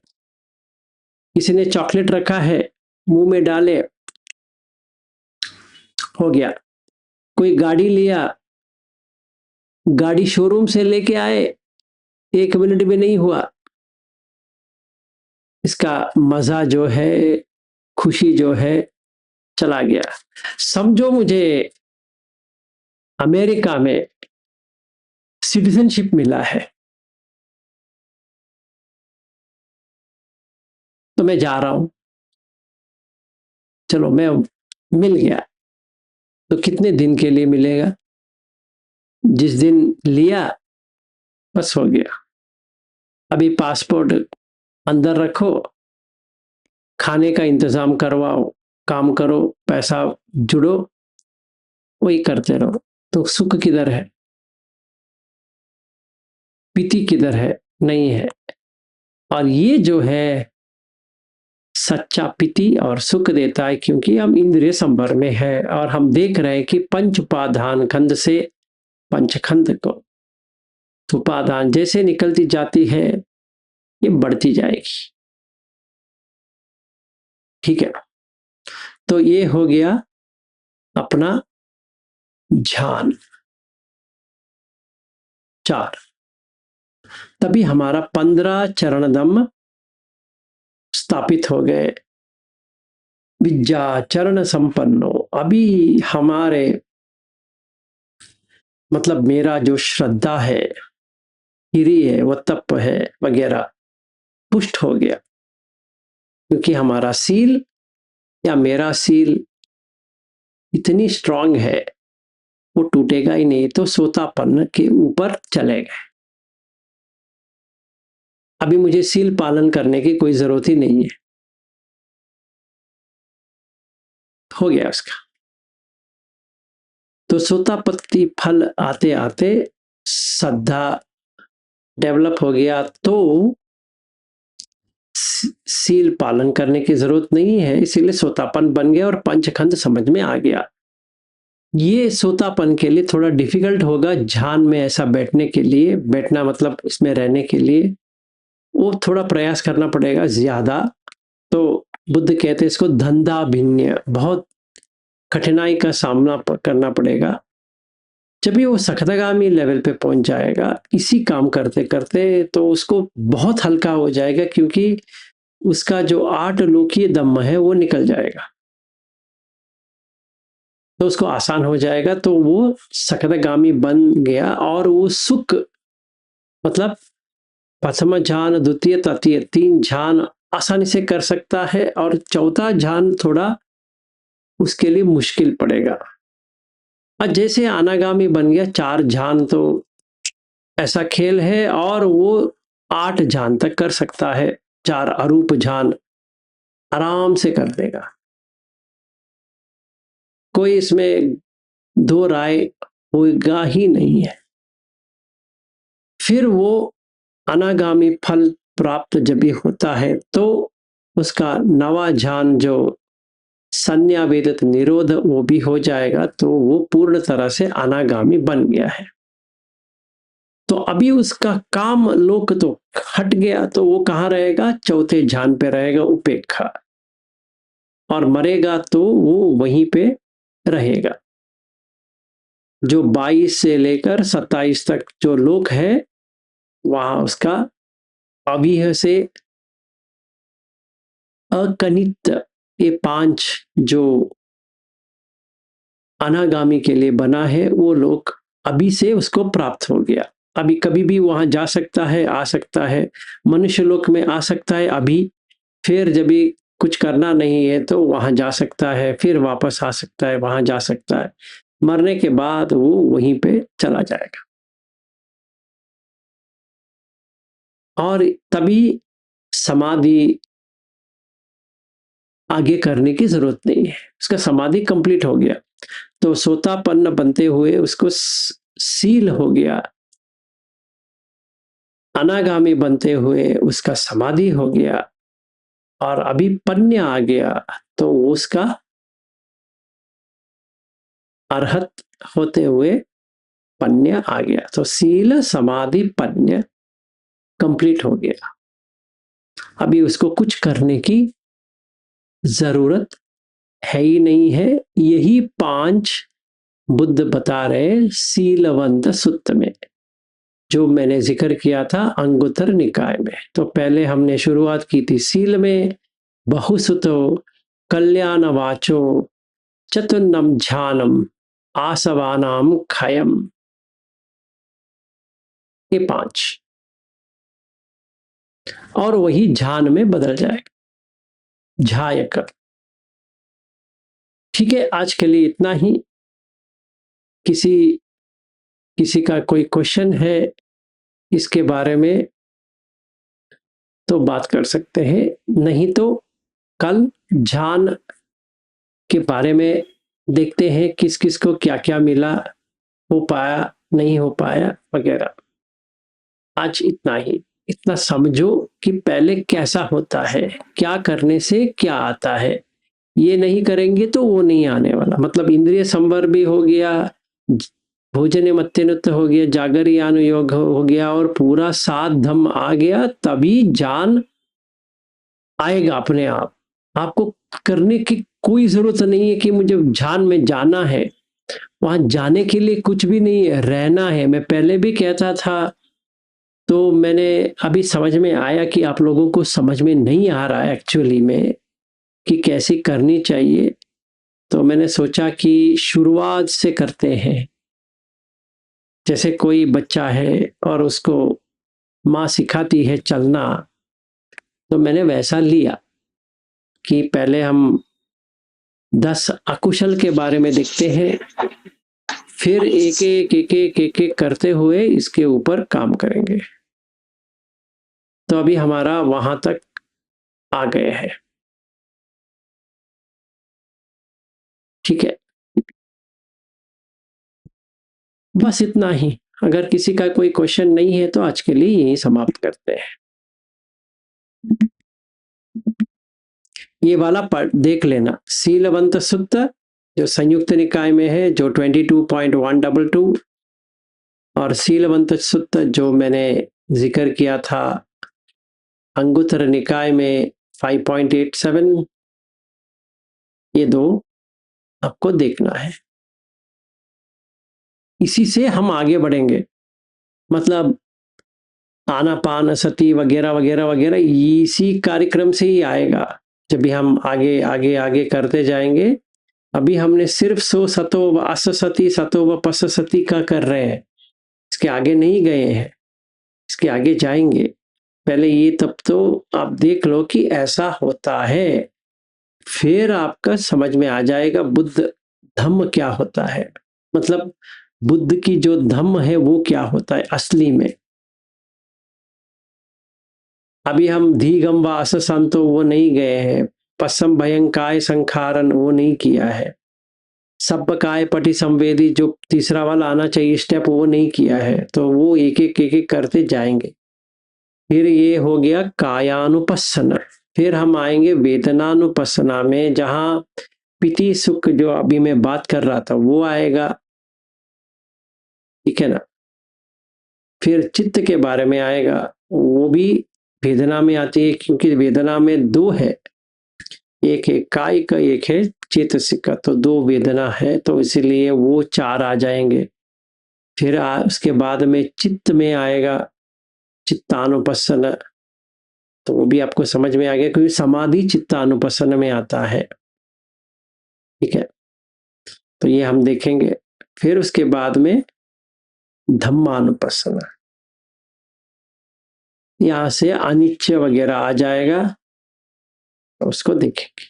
किसी ने चॉकलेट रखा है, मुंह में डाले, हो गया। कोई गाड़ी लिया, गाड़ी शोरूम से लेके आए, 1 मिनट भी नहीं हुआ, इसका मजा जो है, खुशी जो है, चला गया। समझो मुझे अमेरिका में सिटीजनशिप मिला है, तो मैं जा रहा हूं, चलो मैं मिल गया। तो कितने दिन के लिए मिलेगा? जिस दिन लिया बस हो गया। अभी पासपोर्ट अंदर रखो, खाने का इंतजाम करवाओ, काम करो, पैसा जुड़ो, वही करते रहो। तो सुख किधर है? प्रीति किधर है? नहीं है। और ये जो है सच्चा प्रीति और सुख देता है, क्योंकि हम इंद्रिय संवर में है और हम देख रहे हैं कि पंच उपादान खंड से पंचखंड को, उपादान जैसे निकलती जाती है ये बढ़ती जाएगी। ठीक है, तो ये हो गया अपना ध्यान 4। तभी हमारा 15 चरण दम स्थापित हो गए। विद्या चरण संपन्नो, अभी हमारे मतलब मेरा जो श्रद्धा है, हिरी है, वो तप है वगैरह पुष्ट हो गया, क्योंकि हमारा सील या मेरा सील इतनी स्ट्रांग है, वो टूटेगा ही नहीं। तो सोतापन के ऊपर चले गए। अभी मुझे सील पालन करने की कोई जरूरत ही नहीं है। हो गया उसका। तो सोतापत्ती फल आते आते श्रद्धा डेवलप हो गया, तो सील पालन करने की जरूरत नहीं है, इसीलिए सोतापन बन गया और पंचखंड समझ में आ गया। ये सोतापन के लिए थोड़ा डिफिकल्ट होगा, ध्यान में ऐसा बैठने के लिए, बैठना मतलब इसमें रहने के लिए वो थोड़ा प्रयास करना पड़ेगा ज्यादा। तो बुद्ध कहते हैं इसको धंधा भिन्य, बहुत कठिनाई का सामना करना पड़ेगा। जब भी वो सखदागामी लेवल पे पहुंच जाएगा इसी काम करते करते, तो उसको बहुत हल्का हो जाएगा, क्योंकि उसका जो 8 लोकीय दम्म है वो निकल जाएगा, तो उसको आसान हो जाएगा। तो वो सखदागामी बन गया और वो सुख मतलब प्रथम ध्यान, द्वितीय, तृतीय 3 ध्यान आसानी से कर सकता है, और चौथा ध्यान थोड़ा उसके लिए मुश्किल पड़ेगा। और जैसे अनागामी बन गया 4 ध्यान, तो ऐसा खेल है, और वो 8 ध्यान तक कर सकता है, 4 अरूप ध्यान आराम से कर देगा, कोई इसमें दो राय होगा ही नहीं है। फिर वो अनागामी फल प्राप्त जब भी होता है, तो उसका नवा ध्यान जो संज्ञा वेदित निरोध वो भी हो जाएगा, तो वो पूर्ण तरह से अनागामी बन गया है। तो अभी उसका काम लोक तो हट गया, तो वो कहाँ रहेगा, चौथे ध्यान पे रहेगा, उपेक्षा, और मरेगा तो वो वहीं पे रहेगा। जो 22 से लेकर 27 तक जो लोक है, वहां उसका अभी से अकनित ये 5 जो अनागामी के लिए बना है, वो लोक अभी से उसको प्राप्त हो गया। अभी कभी भी वहां जा सकता है, आ सकता है, मनुष्य लोक में आ सकता है अभी, फिर जब भी कुछ करना नहीं है तो वहां जा सकता है, फिर वापस आ सकता है, वहां जा सकता है, मरने के बाद वो वहीं पे चला जाएगा। और तभी समाधि आगे करने की जरूरत नहीं है, उसका समाधि कंप्लीट हो गया, तो सोतापन्न बनते हुए उसको सील हो गया, अनागामी बनते हुए उसका समाधि हो गया, और अभी पन्य आ गया, तो उसका अरहत होते हुए पन्य आ गया। तो सील समाधि पन्य कंप्लीट हो गया, अभी उसको कुछ करने की जरूरत है ही नहीं है। यही 5 बुद्ध बता रहे सीलवंत सुत्त में, जो मैंने जिक्र किया था अंगुत्तर निकाय में। तो पहले हमने शुरुआत की थी सील में, बहुसुतो, कल्याण वाचो, चतुर्नम ध्यानम, आसवानाम खयम, ये 5, और वही ध्यान में बदल जाएगा, झायक। ठीक है, आज के लिए इतना ही। किसी किसी का कोई क्वेश्चन है इसके बारे में तो बात कर सकते हैं, नहीं तो कल ध्यान के बारे में देखते हैं, किस किस को क्या क्या मिला, हो पाया नहीं हो पाया वगैरह। आज इतना ही, इतना समझो कि पहले कैसा होता है, क्या करने से क्या आता है, ये नहीं करेंगे तो वो नहीं आने वाला। मतलब इंद्रिय संवर भी हो गया, भोजन मत्यनुत हो गया, जागरी अनुयोग हो गया, और पूरा 7 धम्म आ गया, तभी जान आएगा अपने आप। आपको करने की कोई जरूरत नहीं है कि मुझे ध्यान में जाना है, वहां जाने के लिए कुछ भी नहीं है, रहना है। मैं पहले भी कहता था, तो मैंने अभी समझ में आया कि आप लोगों को समझ में नहीं आ रहा है एक्चुअली में कि कैसे करनी चाहिए, तो मैंने सोचा कि शुरुआत से करते हैं। जैसे कोई बच्चा है और उसको माँ सिखाती है चलना, तो मैंने वैसा लिया कि पहले हम 10 अकुशल के बारे में देखते हैं, फिर एक एक एक एक एक एक करते हुए इसके ऊपर काम करेंगे। तो अभी हमारा वहां तक आ गए हैं। ठीक है, बस इतना ही। अगर किसी का कोई क्वेश्चन नहीं है तो आज के लिए यही समाप्त करते हैं। ये वाला पार्ट देख लेना, सीलवंत सुत्त जो संयुक्त निकाय में है, जो 22.122, और सीलवंत सुत्त जो मैंने जिक्र किया था अंगुत्तर निकाय में 5.87, ये दो आपको देखना है। इसी से हम आगे बढ़ेंगे, मतलब आनापान सती वगैरह वगैरह वगैरह इसी कार्यक्रम से ही आएगा, जब भी हम आगे आगे आगे करते जाएंगे। अभी हमने सिर्फ सो सतो व अस सती सतो व पस सती का कर रहे हैं, इसके आगे नहीं गए हैं, इसके आगे जाएंगे। पहले ये तब तो आप देख लो कि ऐसा होता है, फिर आपका समझ में आ जाएगा बुद्ध धम्म क्या होता है, मतलब बुद्ध की जो धम्म है वो क्या होता है असली में। अभी हम धीगम व अस संतो वो नहीं गए हैं, पसम भयंकाय संखारन वो नहीं किया है, सब काय पटी संवेदी जो तीसरा वाला आना चाहिए स्टेप वो नहीं किया है, तो वो एक एक एक एक करते जाएंगे। फिर ये हो गया कायानुपस्सन, फिर हम आएंगे वेदनानुपස්සना में, जहां पीति सुख जो अभी मैं बात कर रहा था वो आएगा, ठीक है ना। फिर चित्त के बारे में आएगा, वो भी वेदना में आती है, क्योंकि वेदना में दो है, एक है काय का, एक है चेतसिक का, तो दो वेदना है, तो इसीलिए वो चार आ जाएंगे। फिर उसके बाद में चित्त में आएगा चित्तानुपस्सन, तो वो भी आपको समझ में आ गया, क्योंकि समाधि चित्तानुपस्सन में आता है, ठीक है, तो ये हम देखेंगे। फिर उसके बाद में धम्मानुपस्सन, यहां से अनिच्य वगैरह आ जाएगा, तो उसको देखेंगे,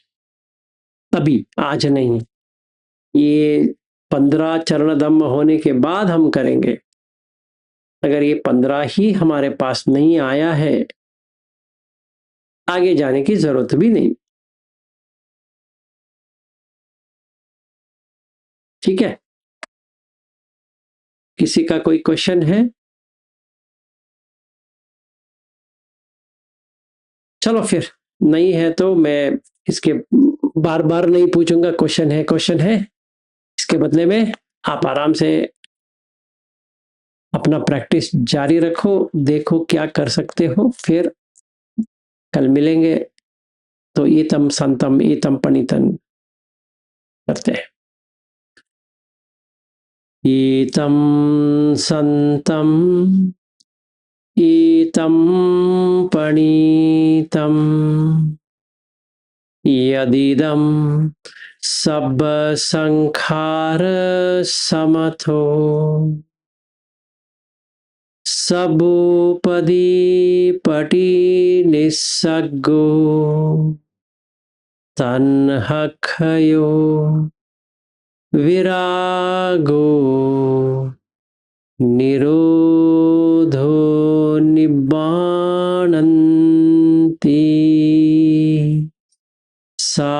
अभी आज नहीं, ये 15 चरण धम्म होने के बाद हम करेंगे। अगर ये 15 ही हमारे पास नहीं आया है, आगे जाने की जरूरत भी नहीं, ठीक है। किसी का कोई क्वेश्चन है? चलो फिर नहीं है तो मैं इसके बार बार नहीं पूछूंगा, क्वेश्चन है क्वेश्चन है, इसके बदले में आप आराम से अपना प्रैक्टिस जारी रखो, देखो क्या कर सकते हो, फिर कल मिलेंगे तो ईतम संतम ईतम पणितन करते हैं। ईतम संतम ईतम पणितम यदिदं सब संखार समथो सबोपदी पटी निस्सग्गो तन्हखयो विरागो निरोधो निब्बाणन्ति सा